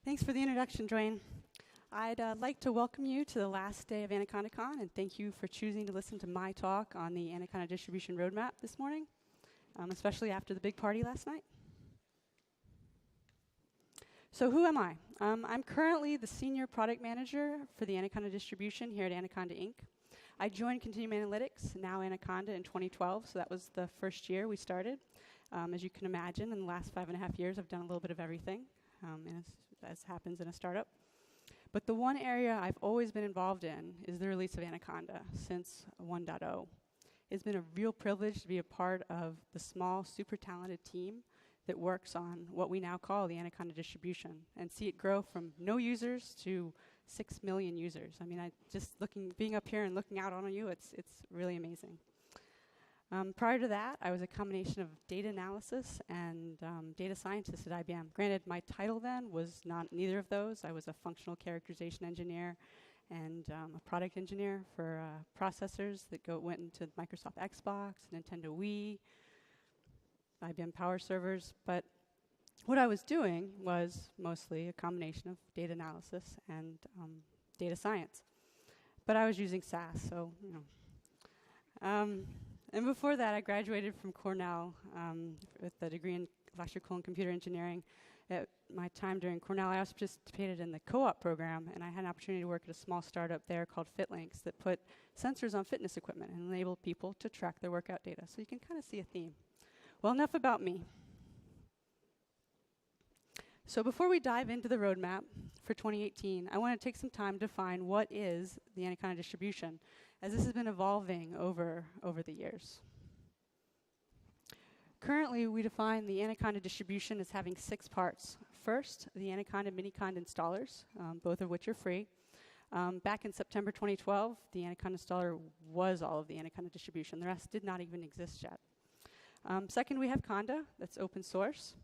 Thanks for the introduction, Dwayne. I'd like to welcome you to the last day of AnacondaCon, and thank you for choosing to listen to my talk on the Anaconda Distribution Roadmap this morning, especially after the big party last night. So who am I? I'm currently the Senior Product Manager for the Anaconda Distribution here at Anaconda Inc. I joined Continuum Analytics, now Anaconda, in 2012, so that was the first year we started. As you can imagine, in the last 5.5 years, I've done a little bit of everything, as happens in a startup. But the one area I've always been involved in is the release of Anaconda since 1.0. It's been a real privilege to be a part of the small, super talented team that works on what we now call the Anaconda Distribution and see it grow from no users to 6 million users. I mean, being up here and looking out on you, it's really amazing. Prior to that, I was a combination of data analysis and data scientist at IBM. Granted, my title then was not neither of those. I was a functional characterization engineer and a product engineer for processors that went into Microsoft Xbox, Nintendo Wii, IBM Power Servers. But what I was doing was mostly a combination of data analysis and data science. But I was using SAS, so, you know. And before that, I graduated from Cornell with a degree in electrical and computer engineering. At my time during Cornell, I also participated in the co-op program, and I had an opportunity to work at a small startup there called FitLinks that put sensors on fitness equipment and enabled people to track their workout data. So you can kind of see a theme. Well, enough about me. So before we dive into the roadmap for 2018, I want to take some time to define what is the Anaconda Distribution, as this has been evolving over the years. Currently, we define the Anaconda Distribution as having 6 parts. First, the Anaconda miniconda installers, both of which are free. Back in September 2012, the Anaconda installer was all of the Anaconda Distribution. The rest did not even exist yet. Second, we have Conda, that's open source.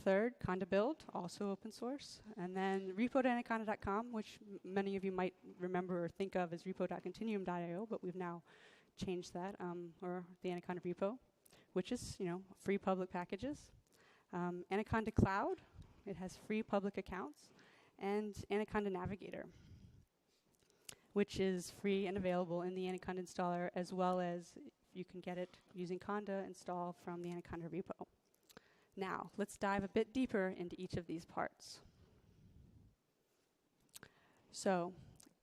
Third, conda-build, also open source. And then repo.anaconda.com, which many of you might remember or think of as repo.continuum.io, but we've now changed that, or the Anaconda repo, which is, free public packages. Anaconda Cloud, it has free public accounts. And Anaconda Navigator, which is free and available in the Anaconda installer, as well as you can get it using Conda install from the Anaconda repo. Now, let's dive a bit deeper into each of these parts. So,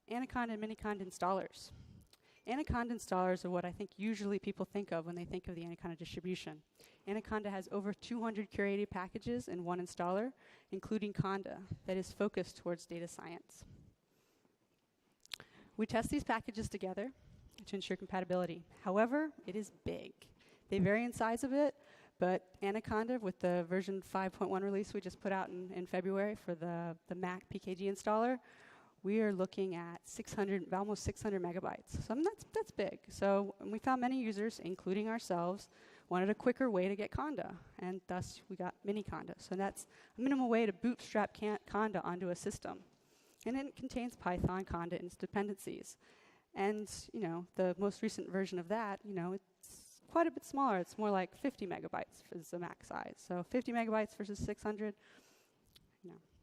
Anaconda and miniconda installers. Anaconda installers are what I think usually people think of when they think of the Anaconda Distribution. Anaconda has over 200 curated packages in one installer, including Conda, that is focused towards data science. We test these packages together to ensure compatibility. However, it is big. They vary in size a bit, but Anaconda, with the version 5.1 release we just put out in February for the Mac PKG installer, we are looking at almost 600 megabytes. So that's big. So we found many users, including ourselves, wanted a quicker way to get Conda, and thus we got miniconda. So that's a minimal way to bootstrap Conda onto a system. And it contains Python, Conda, and its dependencies. And, the most recent version of that, it's quite a bit smaller. It's more like 50 megabytes is the max size. So 50 megabytes versus 600,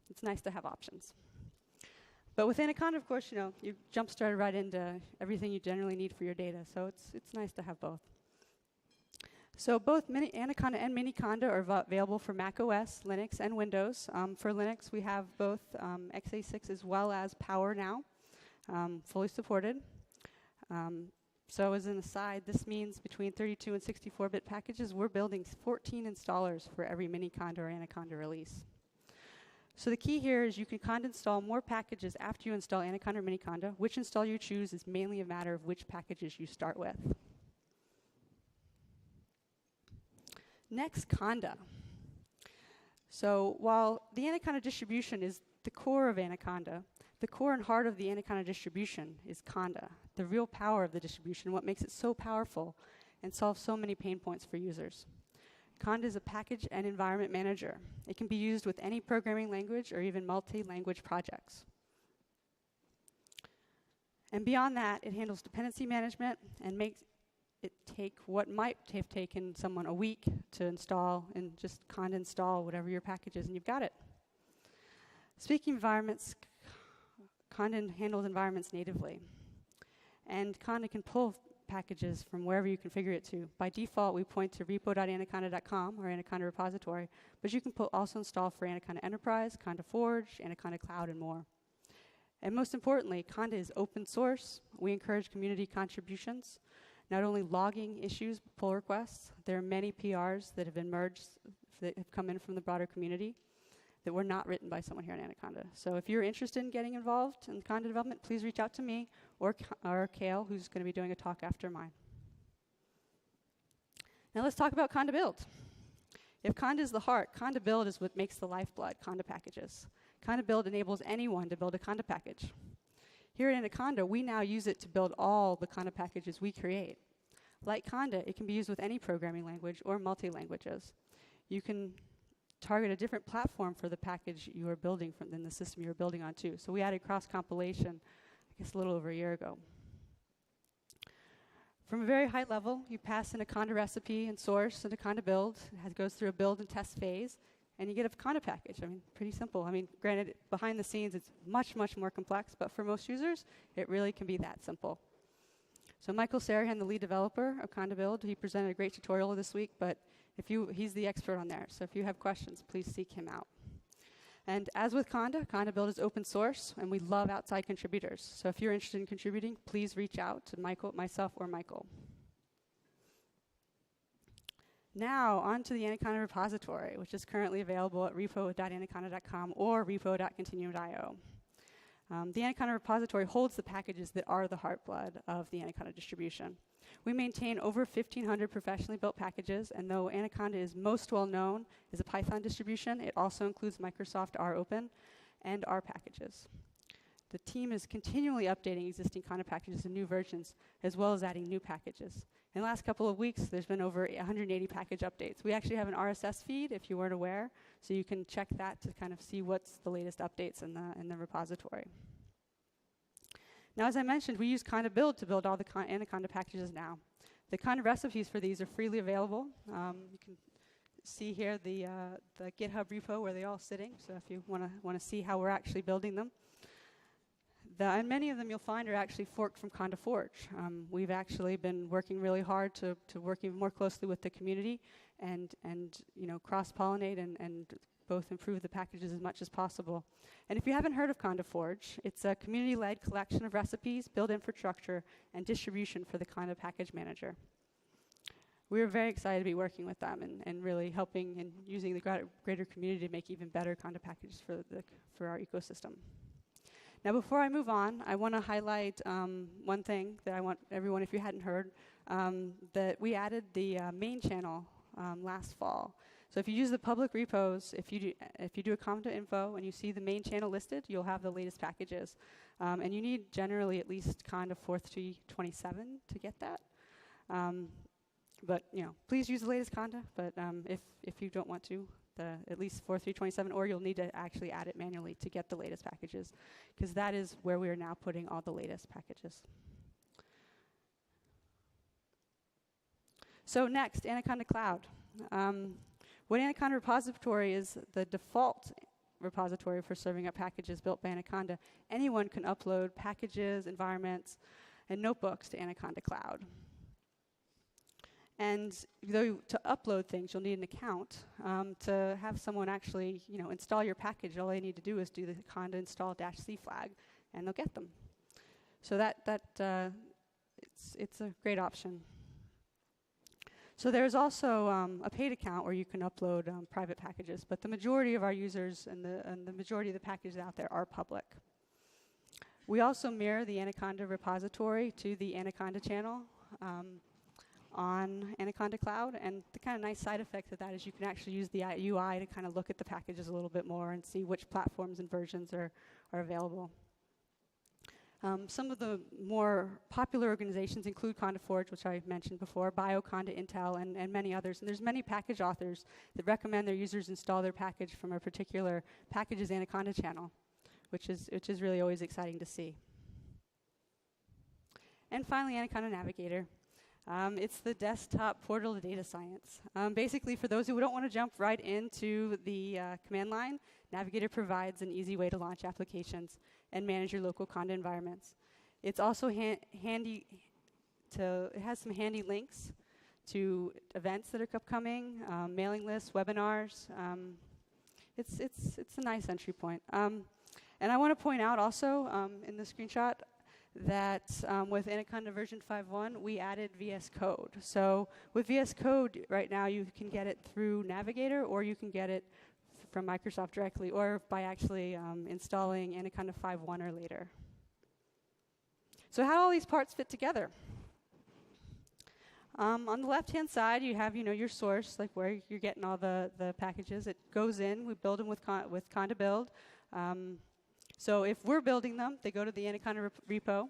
it's nice to have options. But with Anaconda, of course, you jump-started right into everything you generally need for your data. So it's nice to have both. So both Anaconda and miniconda are available for Mac OS, Linux, and Windows. For Linux, we have both x86 as well as Power now, fully supported. So as an aside, this means between 32 and 64-bit packages, we're building 14 installers for every miniconda or Anaconda release. So the key here is you can conda install more packages after you install Anaconda or miniconda. Which install you choose is mainly a matter of which packages you start with. Next, Conda. So while the Anaconda Distribution is the core of Anaconda, the core and heart of the Anaconda Distribution is Conda, the real power of the distribution, what makes it so powerful and solves so many pain points for users. Conda is a package and environment manager. It can be used with any programming language or even multi-language projects. And beyond that, it handles dependency management and makes it take what might have taken someone a week to install and just conda install whatever your package is, and you've got it. Speaking of environments, Conda handles environments natively. And Conda can pull packages from wherever you configure it to. By default, we point to repo.anaconda.com or Anaconda Repository, but you can also install for Anaconda Enterprise, Conda Forge, Anaconda Cloud, and more. And most importantly, Conda is open source. We encourage community contributions, not only logging issues, pull requests. There are many PRs that have been merged that have come in from the broader community that were not written by someone here at Anaconda. So if you're interested in getting involved in Conda development, please reach out to me or Kale, who's going to be doing a talk after mine. Now let's talk about conda-build. If Conda is the heart, conda-build is what makes the lifeblood, Conda packages. Conda-build enables anyone to build a Conda package. Here at Anaconda, we now use it to build all the Conda packages we create. Like Conda, it can be used with any programming language or multi-languages. You can target a different platform for the package you are building from than the system you are building on too. So we added cross-compilation, I guess a little over a year ago. From a very high level, you pass in a Conda recipe and source and a Conda build. It goes through a build and test phase, and you get a Conda package. I mean, pretty simple. I mean, granted, behind the scenes, it's much, much more complex, but for most users, it really can be that simple. So Michael Sarahan, the lead developer of Conda Build, he presented a great tutorial this week, but he's the expert on there. So if you have questions, please seek him out. And as with Conda, Conda Build is open source, and we love outside contributors. So if you're interested in contributing, please reach out to myself, or Michael. Now, on to the Anaconda Repository, which is currently available at repo.anaconda.com or repo.continuum.io. The Anaconda Repository holds the packages that are the heartblood of the Anaconda distribution. We maintain over 1,500 professionally built packages, and though Anaconda is most well known as a Python distribution, it also includes Microsoft R Open and R packages. The team is continually updating existing Conda packages and new versions, as well as adding new packages. In the last couple of weeks, there's been over 180 package updates. We actually have an RSS feed, if you weren't aware, so you can check that to kind of see what's the latest updates in the repository. Now, as I mentioned, we use Conda Build to build all the Anaconda packages now. The Conda recipes for these are freely available. You can see here the GitHub repo where they're all sitting, so if you want to see how we're actually building them. And many of them you'll find are actually forked from Conda Forge. We've actually been working really hard to work even more closely with the community and cross-pollinate and both improve the packages as much as possible. And if you haven't heard of Conda Forge, it's a community-led collection of recipes, build infrastructure, and distribution for the Conda package manager. We are very excited to be working with them and really helping and using the greater community to make even better Conda packages for our ecosystem. Now, before I move on, I want to highlight one thing that I want everyone, if you hadn't heard, that we added the main channel last fall. So if you use the public repos, if you do a Conda info and you see the main channel listed, you'll have the latest packages. And you need generally at least Conda 4.3.27 to get that. But please use the latest Conda. But if you don't want to, at least 4.3.27, or you'll need to actually add it manually to get the latest packages, because that is where we are now putting all the latest packages. So next, Anaconda Cloud. What Anaconda Repository is the default repository for serving up packages built by Anaconda. Anyone can upload packages, environments, and notebooks to Anaconda Cloud. And though to upload things, you'll need an account. To have someone actually, install your package, all they need to do is do the conda install -c flag, and they'll get them. So it's a great option. So there's also a paid account where you can upload private packages, but the majority of our users and the majority of the packages out there are public. We also mirror the Anaconda repository to the Anaconda channel on Anaconda Cloud, and the kind of nice side effect of that is you can actually use the UI to kind of look at the packages a little bit more and see which platforms and versions are available. Some of the more popular organizations include Conda Forge, which I mentioned before, BioConda, Intel, and many others. And there's many package authors that recommend their users install their package from a particular packages Anaconda channel, which is really always exciting to see. And finally, Anaconda Navigator. It's the desktop portal to data science. Basically, for those who don't want to jump right into the command line, Navigator provides an easy way to launch applications and manage your local Conda environments. It's also handy to, it has some handy links to events that are upcoming, mailing lists, webinars. It's a nice entry point. And I want to point out also in the screenshot that with Anaconda version 5.1, we added VS Code. So with VS Code right now, you can get it through Navigator, or you can get it from Microsoft directly, or by actually installing Anaconda 5.1 or later. So how do all these parts fit together? On the left-hand side, you have your source, like where you're getting all the packages. It goes in. We build them with conda-build. So if we're building them, they go to the Anaconda repo.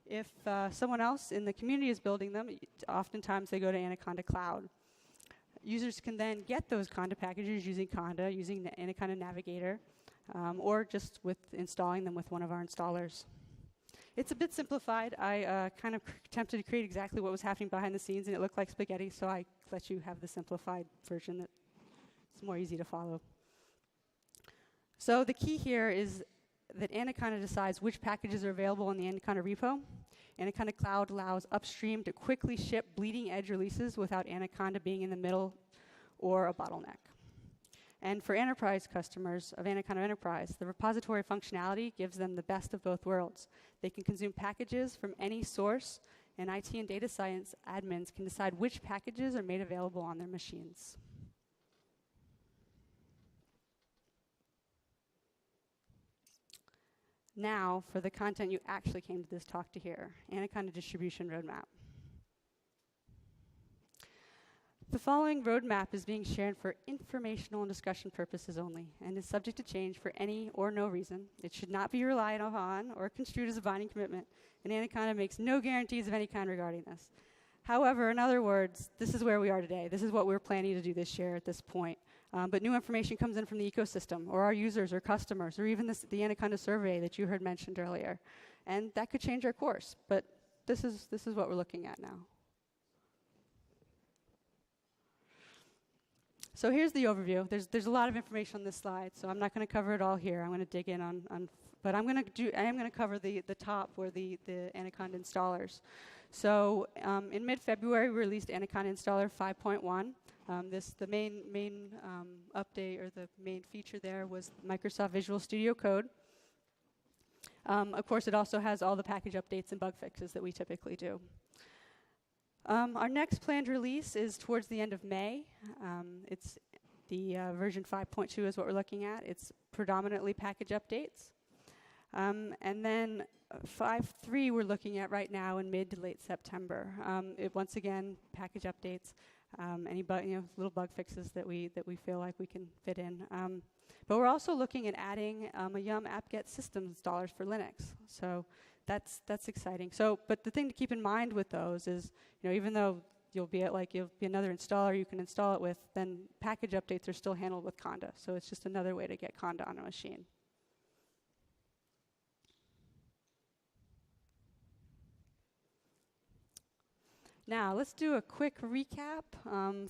If someone else in the community is building them, oftentimes they go to Anaconda Cloud. Users can then get those Conda packages using Conda, using the Anaconda Navigator, or just with installing them with one of our installers. It's a bit simplified. I kind of attempted to create exactly what was happening behind the scenes, and it looked like spaghetti, so I let you have the simplified version that's more easy to follow. So the key here is that Anaconda decides which packages are available in the Anaconda repo. Anaconda Cloud allows upstream to quickly ship bleeding edge releases without Anaconda being in the middle or a bottleneck. And for enterprise customers of Anaconda Enterprise, the repository functionality gives them the best of both worlds. They can consume packages from any source, and IT and data science admins can decide which packages are made available on their machines. Now, for the content you actually came to this talk to hear, Anaconda Distribution Roadmap. The following roadmap is being shared for informational and discussion purposes only, and is subject to change for any or no reason. It should not be relied upon or construed as a binding commitment, and Anaconda makes no guarantees of any kind regarding this. However, in other words, this is where we are today. This is what we're planning to do this year at this point. But new information comes in from the ecosystem, or our users, or customers, or even the Anaconda survey that you heard mentioned earlier. And that could change our course, but this is what we're looking at now. So here's the overview. There's a lot of information on this slide, so I'm not going to cover it all here. I'm going to dig in but I am going to cover the top, where the Anaconda installers. So in mid-February, we released Anaconda Installer 5.1. The main update, or the main feature there, was Microsoft Visual Studio Code. Of course, it also has all the package updates and bug fixes that we typically do. Our next planned release is towards the end of May. It's the version 5.2 is what we're looking at. It's predominantly package updates. And then 5.3 we're looking at right now in mid to late September. Once again, package updates, any little bug fixes that we feel like we can fit in. But we're also looking at adding a Yum apt-get system installers for Linux. So that's exciting. But the thing to keep in mind with those is, even though you'll be another installer you can install it with, then package updates are still handled with Conda. So it's just another way to get Conda on a machine. Now, let's do a quick recap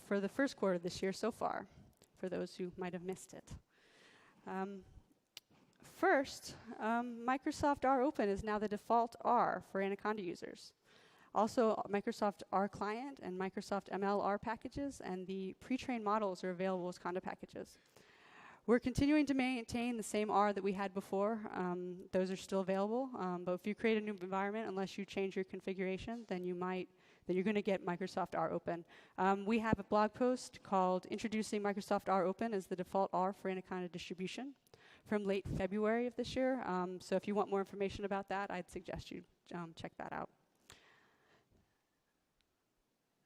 for the first quarter this year so far, for those who might have missed it. First, Microsoft R Open is now the default R for Anaconda users. Also, Microsoft R Client and Microsoft ML R packages and the pre-trained models are available as Conda packages. We're continuing to maintain the same R that we had before. Those are still available, but if you create a new environment, unless you change your configuration, then you're going to get Microsoft R Open. We have a blog post called Introducing Microsoft R Open as the default R for Anaconda Distribution from late February of this year. So if you want more information about that, I'd suggest you check that out.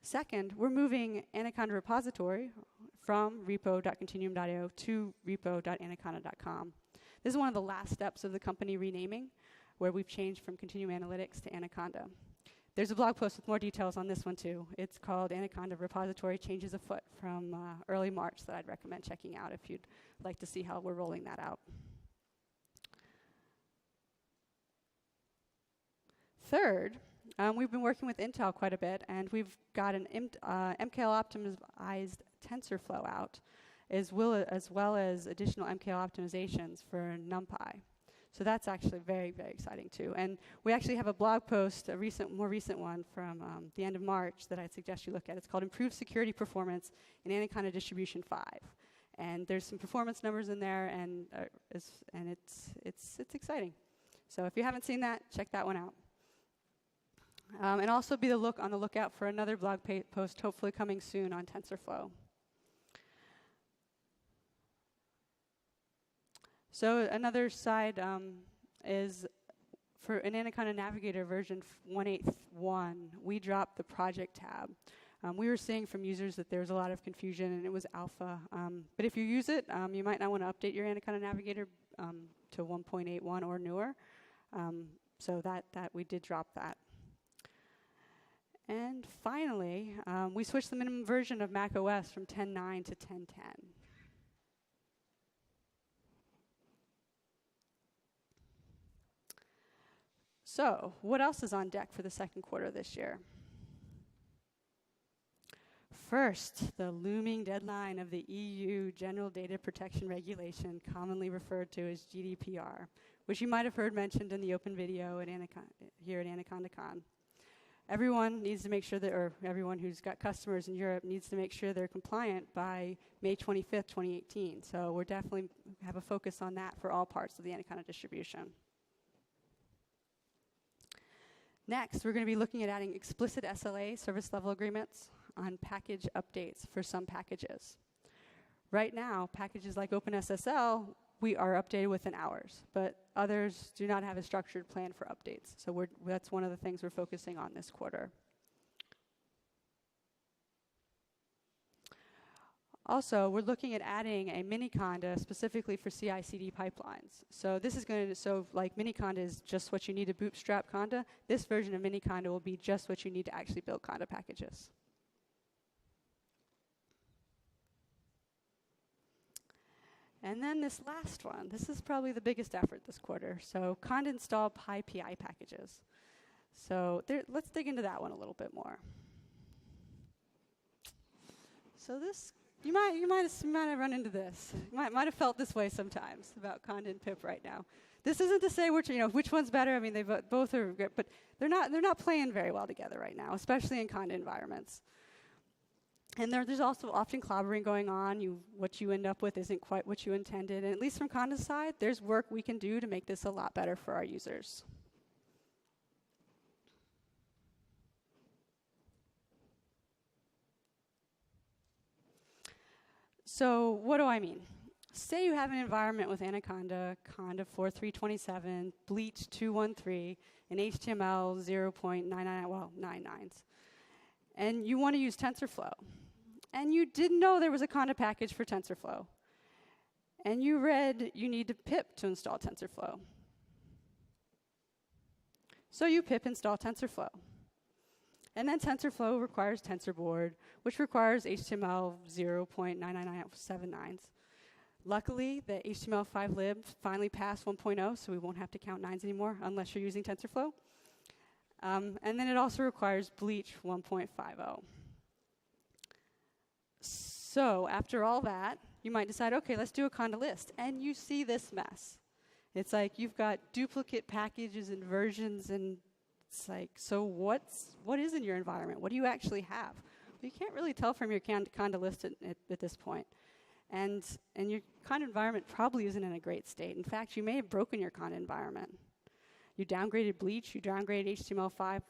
Second, we're moving Anaconda Repository from repo.continuum.io to repo.anaconda.com. This is one of the last steps of the company renaming, where we've changed from Continuum Analytics to Anaconda. There's a blog post with more details on this one too. It's called Anaconda Repository Changes Afoot from early March that I'd recommend checking out if you'd like to see how we're rolling that out. Third, We've been working with Intel quite a bit, and we've got an MKL-optimized TensorFlow out, as well as additional MKL optimizations for NumPy. So that's actually very, very exciting too. And we actually have a blog post, more recent one from the end of March that I'd suggest you look at. It's called Improved Security Performance in Anaconda Distribution 5. And there's some performance numbers in there, and it's exciting. So if you haven't seen that, check that one out. And also be on the lookout for another blog post, hopefully coming soon on TensorFlow. So another side is for an Anaconda Navigator version 1.8.1, we dropped the project tab. We were seeing from users that there was a lot of confusion and it was alpha. But if you use it, you might not want to update your Anaconda Navigator to 1.81 or newer. So that we did drop that. And finally, we switched the minimum version of macOS from 10.9 to 10.10. So, what else is on deck for the second quarter this year? First, the looming deadline of the EU General Data Protection Regulation, commonly referred to as GDPR, which you might have heard mentioned in the open video at here at AnacondaCon. Everyone needs to make sure that, or everyone who's got customers in Europe needs to make sure they're compliant by May 25th, 2018. So we're definitely have a focus on that for all parts of the Anaconda distribution. Next, we're going to be looking at adding explicit SLA, service level agreements, on package updates for some packages. Right now, packages like OpenSSL, we are updated within hours, but others do not have a structured plan for updates. So that's one of the things we're focusing on this quarter. Also, we're looking at adding a miniconda specifically for CI/CD pipelines. So this is going to, like miniconda is just what you need to bootstrap conda, this version of miniconda will be just what you need to actually build conda packages. And then this last one, this is probably the biggest effort this quarter. So conda install PyPl packages. So let's dig into that one a little bit more. So this, you might have run into this. You might have felt this way sometimes about conda and pip right now. This isn't to say which one's better. I mean, they both are good, but they're not playing very well together right now, especially in conda environments. And there's also often clobbering going on. What you end up with isn't quite what you intended. And at least from conda's side, there's work we can do to make this a lot better for our users. So what do I mean? Say you have an environment with Anaconda, conda 4.3.27, bleach 2.13, and HTML 0.99, well, 99s. And you want to use TensorFlow. And you didn't know there was a conda package for TensorFlow. And you read you need to pip to install TensorFlow. So you pip install TensorFlow. And then TensorFlow requires TensorBoard, which requires HTML 0.99979s. Luckily, the HTML5 lib finally passed 1.0, so we won't have to count 9s anymore unless you're using TensorFlow. And then it also requires Bleach 1.50. So after all that, you might decide, okay, let's do a conda list. And you see this mess. It's like you've got duplicate packages and versions, and it's like, so what is in your environment? What do you actually have? Well, you can't really tell from your conda list at this point. And your conda environment probably isn't in a great state. In fact, you may have broken your conda environment. You downgraded Bleach, you downgraded HTML5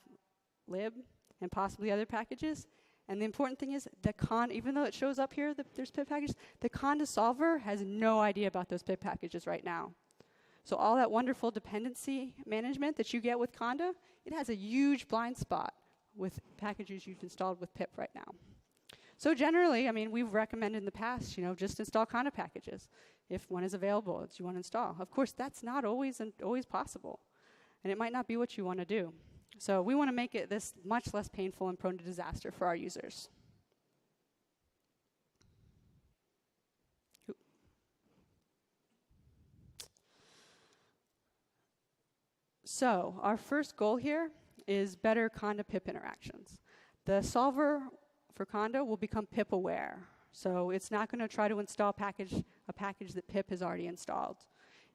lib, and possibly other packages. And the important thing is, even though it shows up here that there's pip packages, the conda solver has no idea about those pip packages right now. So all that wonderful dependency management that you get with conda, it has a huge blind spot with packages you've installed with pip right now. So generally, I mean, we've recommended in the past, just install conda packages if one is available that you want to install. Of course, that's not always possible, and it might not be what you want to do. So we want to make it this much less painful and prone to disaster for our users. So our first goal here is better conda-pip interactions. The solver for conda will become pip aware. So it's not going to try to install a package that pip has already installed.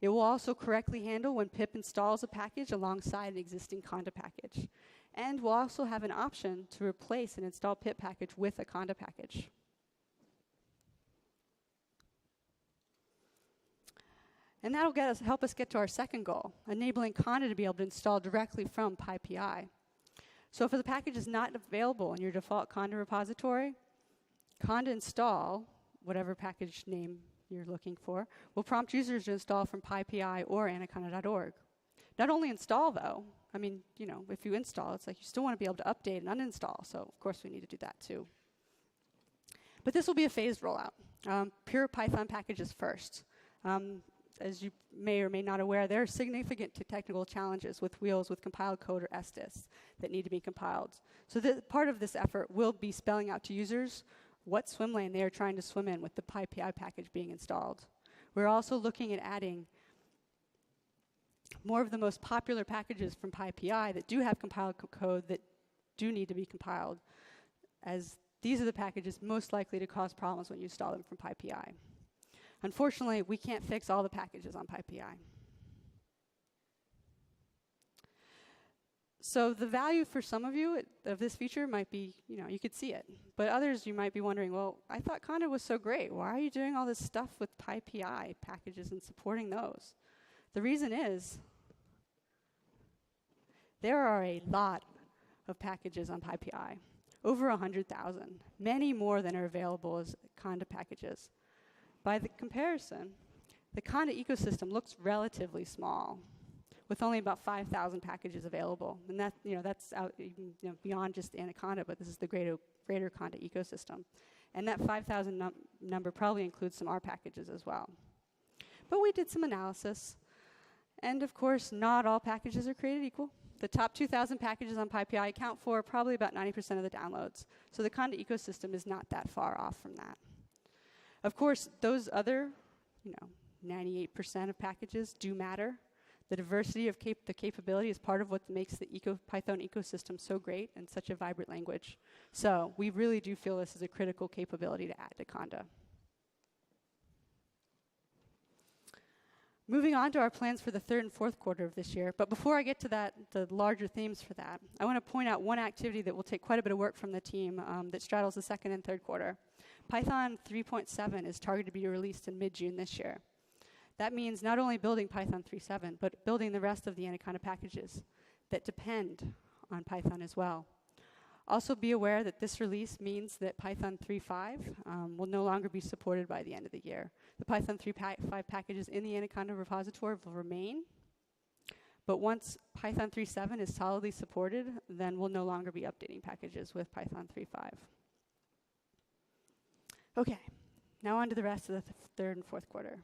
It will also correctly handle when pip installs a package alongside an existing conda package. And we'll also have an option to replace an installed pip package with a conda package. And that'll help us get to our second goal, enabling conda to be able to install directly from PyPI. So if the package is not available in your default conda repository, conda install, whatever package name you're looking for, will prompt users to install from PyPI or anaconda.org. Not only install, though, I mean, you know, if you install, it's like you still want to be able to update and uninstall, so of course we need to do that too. But this will be a phased rollout. Pure Python packages first. As you may or may not aware, there are significant technical challenges with wheels with compiled code or SDIS that need to be compiled. So part of this effort will be spelling out to users what swim lane they are trying to swim in with the PyPI package being installed. We're also looking at adding more of the most popular packages from PyPI that do have compiled code that do need to be compiled, as these are the packages most likely to cause problems when you install them from PyPI. Unfortunately, we can't fix all the packages on PyPI. So the value for some of you of this feature might be, you know, you could see it. But others, you might be wondering, well, I thought conda was so great. Why are you doing all this stuff with PyPI packages and supporting those? The reason is there are a lot of packages on PyPI, over 100,000, many more than are available as conda packages. By the comparison, the conda ecosystem looks relatively small, with only about 5,000 packages available, and that, you know, that's out, you know, beyond just Anaconda, but this is the greater conda ecosystem, and that 5,000 number probably includes some R packages as well. But we did some analysis, and of course, not all packages are created equal. The top 2,000 packages on PyPI account for probably about 90% of the downloads, so the conda ecosystem is not that far off from that. Of course, those other, you know, 98% of packages do matter. The diversity of the capability is part of what makes the Python ecosystem so great and such a vibrant language. So we really do feel this is a critical capability to add to conda. Moving on to our plans for the third and fourth quarter of this year. But before I get to that, the larger themes for that, I want to point out one activity that will take quite a bit of work from the team that straddles the second and third quarter. Python 3.7 is targeted to be released in mid-June this year. That means not only building Python 3.7, but building the rest of the Anaconda packages that depend on Python as well. Also be aware that this release means that Python 3.5 will no longer be supported by the end of the year. The Python 3.5 packages in the Anaconda repository will remain, but once Python 3.7 is solidly supported, then we'll no longer be updating packages with Python 3.5. Okay, now on to the rest of the third and fourth quarter.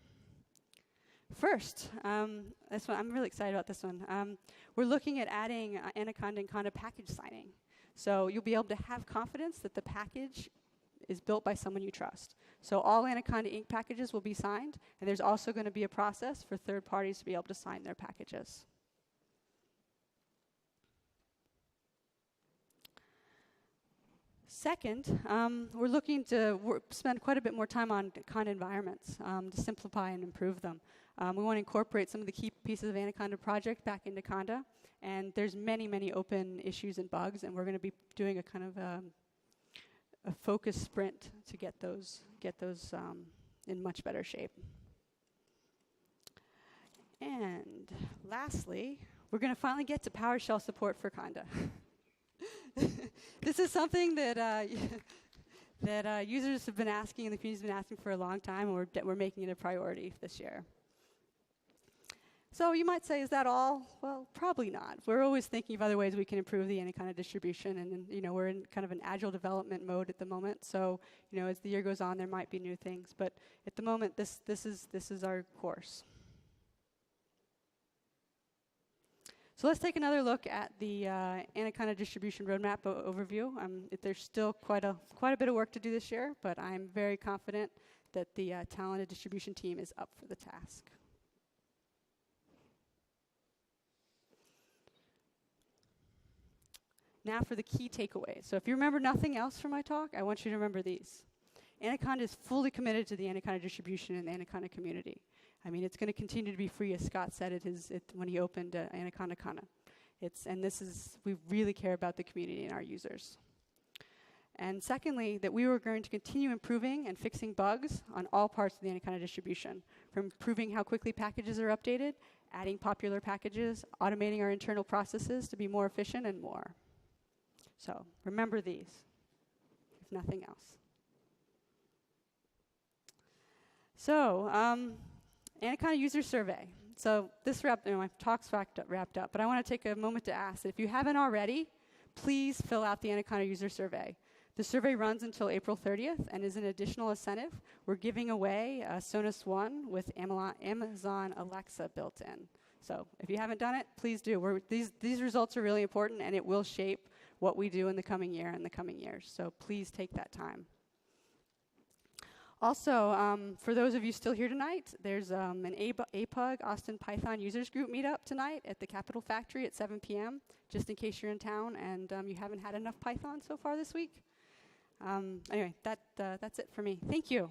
First, this one, I'm really excited about this one. We're looking at adding Anaconda and Conda package signing. So you'll be able to have confidence that the package is built by someone you trust. So all Anaconda Inc. packages will be signed, and there's also going to be a process for third parties to be able to sign their packages. Second, we're looking to spend quite a bit more time on conda environments to simplify and improve them. We want to incorporate some of the key pieces of Anaconda project back into conda, and there's many, many open issues and bugs, and we're going to be doing a kind of a focused sprint to get those in much better shape. And lastly, we're going to finally get to PowerShell support for conda. This is something that that users have been asking and the community's been asking for a long time, and we're making it a priority this year. So you might say, is that all? Well, probably not. We're always thinking of other ways we can improve the Anaconda distribution, and you know, we're in kind of an agile development mode at the moment. So you know, as the year goes on, there might be new things, but at the moment, this is our course. So let's take another look at the Anaconda distribution roadmap overview. There's still quite a bit of work to do this year, but I'm very confident that the talented distribution team is up for the task. Now for the key takeaways. So if you remember nothing else from my talk, I want you to remember these. Anaconda is fully committed to the Anaconda distribution and the Anaconda community. I mean, it's going to continue to be free, as Scott said when he opened AnacondaCon. We really care about the community and our users. And secondly, that we were going to continue improving and fixing bugs on all parts of the Anaconda distribution, from improving how quickly packages are updated, adding popular packages, automating our internal processes to be more efficient, and more. So remember these, if nothing else. So Anaconda user survey. So this my talk's wrapped up, but I want to take a moment to ask that if you haven't already, please fill out the Anaconda user survey. The survey runs until April 30th and is an additional incentive. We're giving away Sonos One with Amazon Alexa built in. So if you haven't done it, please do. These results are really important, and it will shape what we do in the coming year and the coming years. So please take that time. Also, for those of you still here tonight, there's an APUG Austin Python users group meetup tonight at the Capitol Factory at 7 p.m., just in case you're in town and you haven't had enough Python so far this week. Anyway, that's it for me. Thank you.